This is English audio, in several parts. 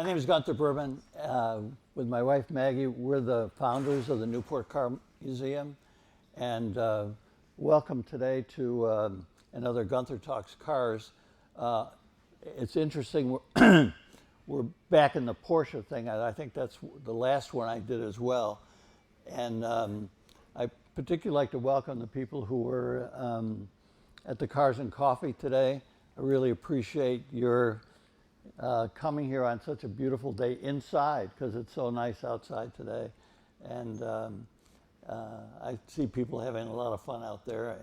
My name is Gunther Bourbon. With my wife Maggie, we're the founders of the Newport Car Museum, and welcome today to another Gunther Talks Cars. It's interesting, we're back in the Porsche thing. I think that's the last one I did as well. And I particularly like to welcome the people who were at the Cars and Coffee today. I really appreciate your coming here on such a beautiful day inside, because it's so nice outside today. And I see people having a lot of fun out there.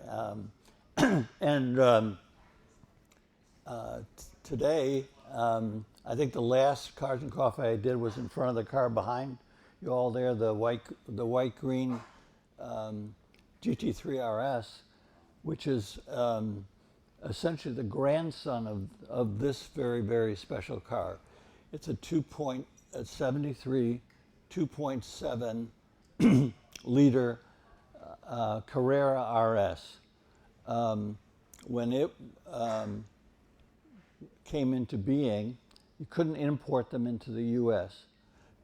Today, I think the last Cars and Coffee I did was in front of the car behind you all there, the white green GT3 RS, which is essentially the grandson of this very, very special car. It's a 73 2.7 liter Carrera RS. When it came into being, you couldn't import them into the US.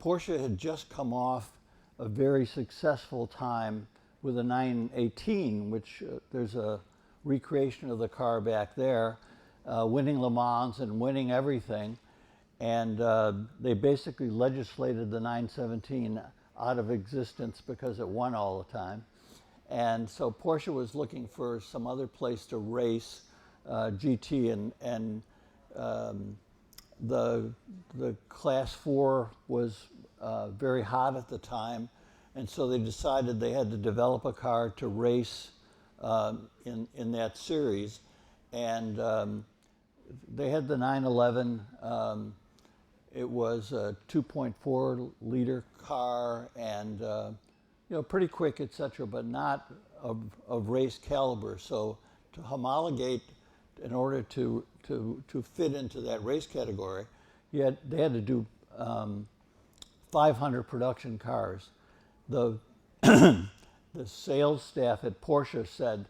Porsche had just come off a very successful time with a 918, which there's a recreation of the car back there, winning Le Mans and winning everything. And they basically legislated the 917 out of existence because it won all the time. And so Porsche was looking for some other place to race GT, and the Class 4 was very hot at the time. And so they decided they had to develop a car to race in that series, and they had the 911. It was a 2.4 liter car, and pretty quick, etc., but not of race caliber. So to homologate, in order to fit into that race category, they had to do 500 production cars. The sales staff at Porsche said,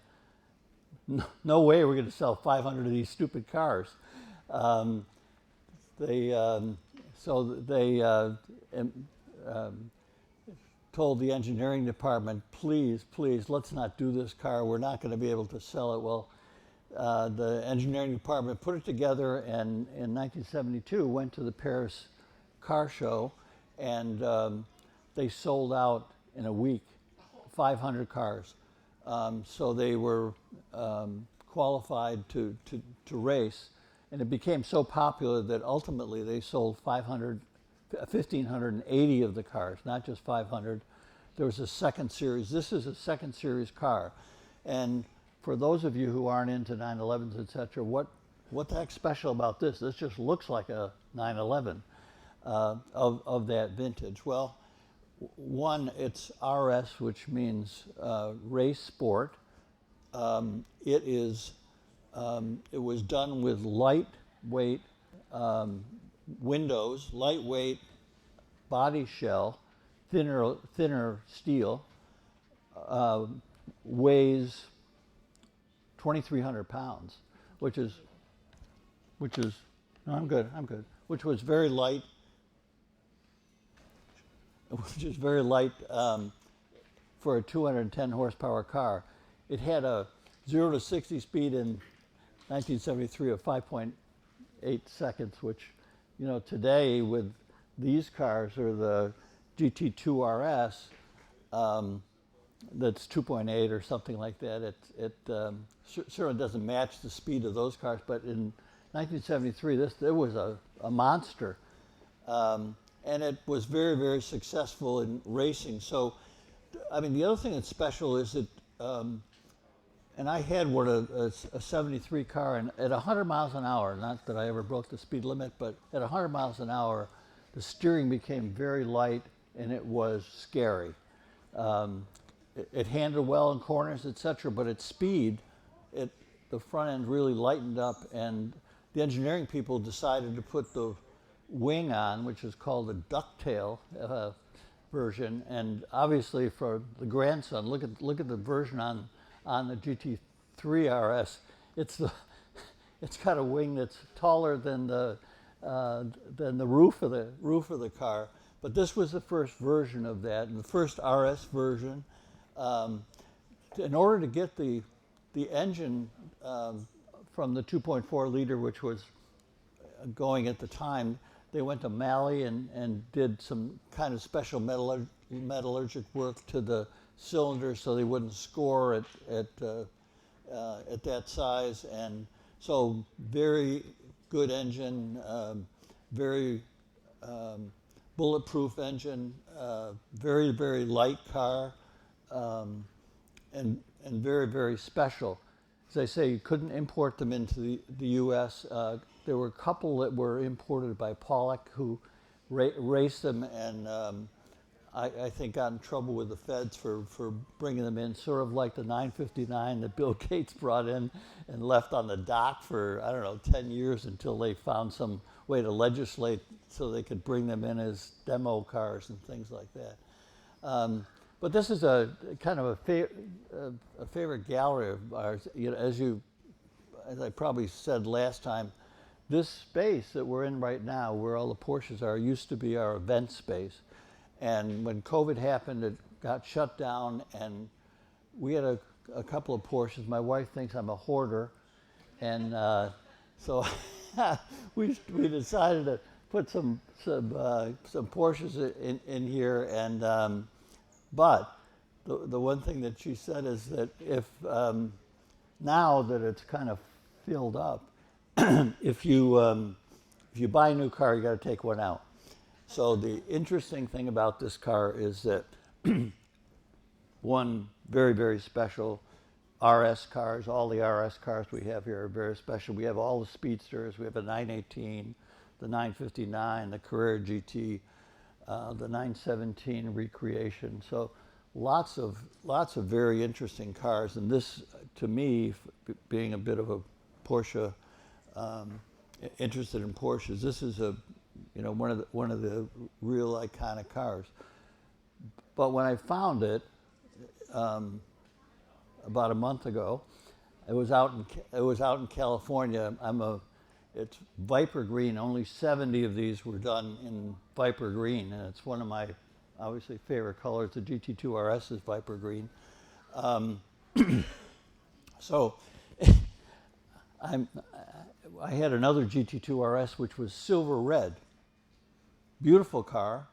no way we're going to sell 500 of these stupid cars. They told the engineering department, please, let's not do this car. We're not going to be able to sell it. Well, the engineering department put it together, and in 1972 went to the Paris car show, and they sold out in a week 500 cars. So they were qualified to race, and it became so popular that ultimately they sold 1,580 of the cars, not just 500. There was a second series. This is a second series car. And for those of you who aren't into 911s, et cetera, what the heck's special about this? This just looks like a 911 of that vintage. Well, one, it's RS, which means race sport. It was done with lightweight windows, lightweight body shell, thinner steel, weighs 2,300 pounds, which was very light. Which is very light for a 210 horsepower car. It had a 0 to 60 speed in 1973 of 5.8 seconds, which, today with these cars, or the GT2 RS, that's 2.8 or something like that. It certainly doesn't match the speed of those cars, but in 1973, it was a monster. And it was very, very successful in racing. So, I mean, the other thing that's special is that, and I had a 73 car, and at 100 miles an hour, not that I ever broke the speed limit, but at 100 miles an hour, the steering became very light, and it was scary. It handled well in corners, etc., but at speed, the front end really lightened up, and the engineering people decided to put the wing on, which is called a ducktail version. And obviously for the grandson, look at the version on the GT3 RS. It's got a wing that's taller than the than the roof of the car. But this was the first version of that, and the first RS version. In order to get the engine from the 2.4 liter, which was going at the time, they went to Mali and did some kind of special metallurgic work to the cylinders so they wouldn't score at that size. And so very good engine, very bulletproof engine, very, very light car, and very, very special. As I say, you couldn't import them into the U.S. There were a couple that were imported by Pollock who raced them, and I think got in trouble with the feds for bringing them in, sort of like the 959 that Bill Gates brought in and left on the dock for, I don't know, 10 years until they found some way to legislate so they could bring them in as demo cars and things like that. But this is a kind of a favorite gallery of ours. You know, as I probably said last time, this space that we're in right now, where all the Porsches are, used to be our event space. And when COVID happened, it got shut down, and we had a couple of Porsches. My wife thinks I'm a hoarder, and so we decided to put some Porsches in here. And but the one thing that she said is that if now that it's kind of filled up, if you buy a new car, you got to take one out. So the interesting thing about this car is that one very, very special RS cars, all the RS cars we have here are very special. We have all the speedsters. We have a 918, the 959, the Carrera GT, the 917 Recreation. So lots of very interesting cars. And this, to me, being a bit of a Porsche, interested in Porsches, this is one of the real iconic cars. But when I found it about a month ago, it was out in California. It's Viper Green. Only 70 of these were done in Viper Green, and it's one of my obviously favorite colors. The GT2 RS is Viper Green. So I had another GT2 RS which was silver red. Beautiful car,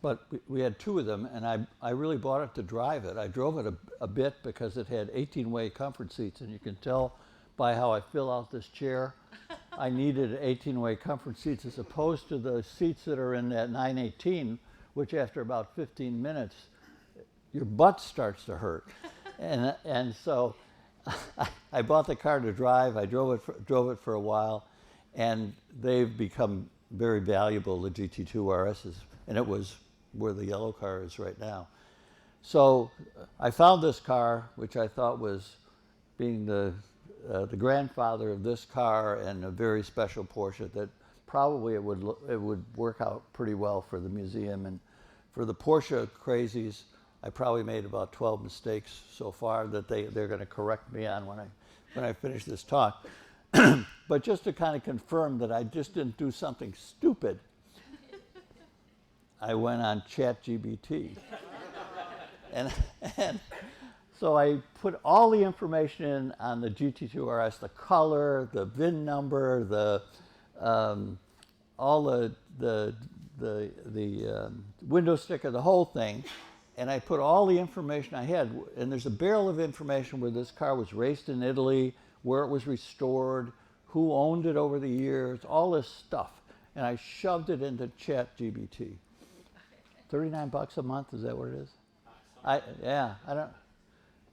but we had two of them, and I really bought it to drive it. I drove it a bit because it had 18-way comfort seats, and you can tell by how I fill out this chair, I needed 18-way comfort seats as opposed to the seats that are in that 918, which after about 15 minutes, your butt starts to hurt. And so I bought the car to drive. I drove it for a while, and they've become very valuable, the GT2 RSs, and it was where the yellow car is right now. So I found this car, which I thought was being the grandfather of this car and a very special Porsche that probably it would work out pretty well for the museum. And for the Porsche crazies, I probably made about 12 mistakes so far that they're going to correct me on when I finish this talk. But just to kind of confirm that I just didn't do something stupid, I went on ChatGPT. and so I put all the information in on the GT2 RS, the color, the VIN number, all the window sticker, the whole thing. And I put all the information I had, and there's a barrel of information where this car was raced in Italy, where it was restored, who owned it over the years, all this stuff. And I shoved it into ChatGPT. $39 a month, is that what it is? I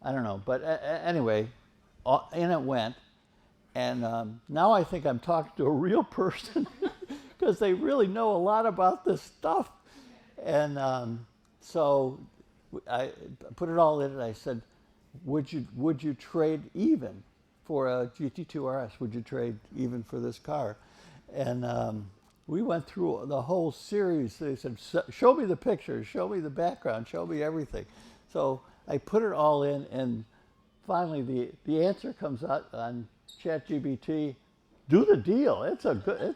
don't know. But anyway, in it went. And now I think I'm talking to a real person because they really know a lot about this stuff. And so I put it all in, and I said, would you trade even for a GT2 RS? Would you trade even for this car? And we went through the whole series. They said, show me the pictures, show me the background, show me everything. So I put it all in, and finally the answer comes out on ChatGPT, do the deal. It's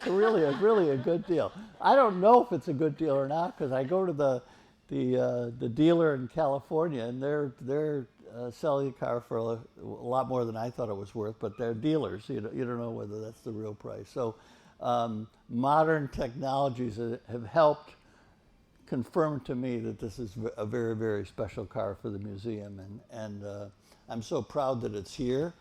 really a good deal. I don't know if it's a good deal or not because I go to the dealer in California and they're selling a car for a lot more than I thought it was worth. But they're dealers. You don't know whether that's the real price. So modern technologies have helped confirm to me that this is a very, very special car for the museum, and I'm so proud that it's here,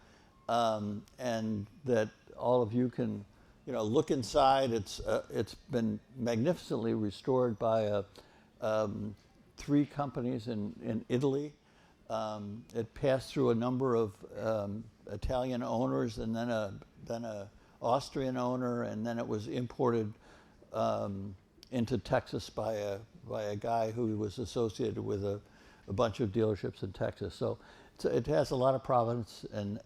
and that all of you can, look inside. It's been magnificently restored by 3 companies in Italy. It passed through a number of Italian owners, and then a Austrian owner, and then it was imported into Texas by a guy who was associated with a bunch of dealerships in Texas. So it has a lot of provenance, and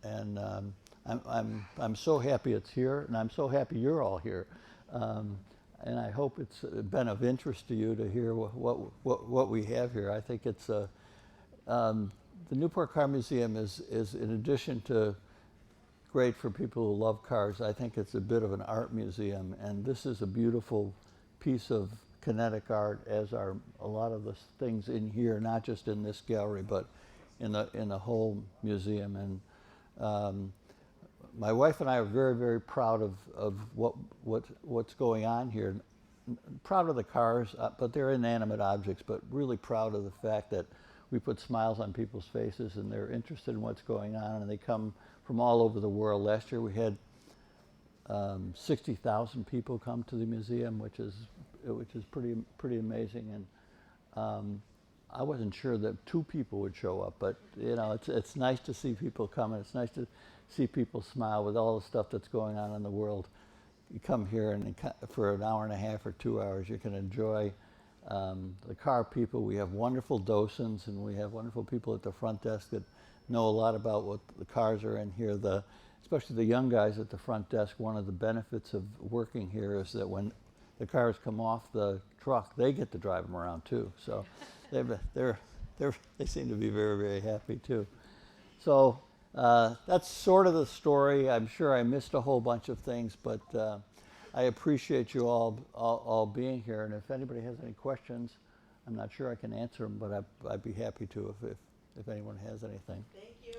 I'm so happy it's here, and I'm so happy you're all here. And I hope it's been of interest to you to hear what we have here. I think it's the Newport Car Museum is in addition to great for people who love cars, I think it's a bit of an art museum, and this is a beautiful piece of kinetic art, as are a lot of the things in here, not just in this gallery, but in the whole museum. And my wife and I are very, very proud of what's going on here. Proud of the cars, but they're inanimate objects, but really proud of the fact that we put smiles on people's faces and they're interested in what's going on, and they come from all over the world. Last year we had 60,000 people come to the museum, which is pretty amazing. And I wasn't sure that 2 people would show up, but it's nice to see people come, and it's nice to see people smile with all the stuff that's going on in the world. You come here, and for an hour and a half or 2 hours, you can enjoy the car people. We have wonderful docents, and we have wonderful people at the front desk that know a lot about what the cars are in here. Especially the young guys at the front desk, one of the benefits of working here is that when the cars come off the truck, they get to drive them around too. So they seem to be very, very happy too. So that's sort of the story. I'm sure I missed a whole bunch of things, but I appreciate you all being here. And if anybody has any questions, I'm not sure I can answer them, but I'd be happy to if anyone has anything. Thank you.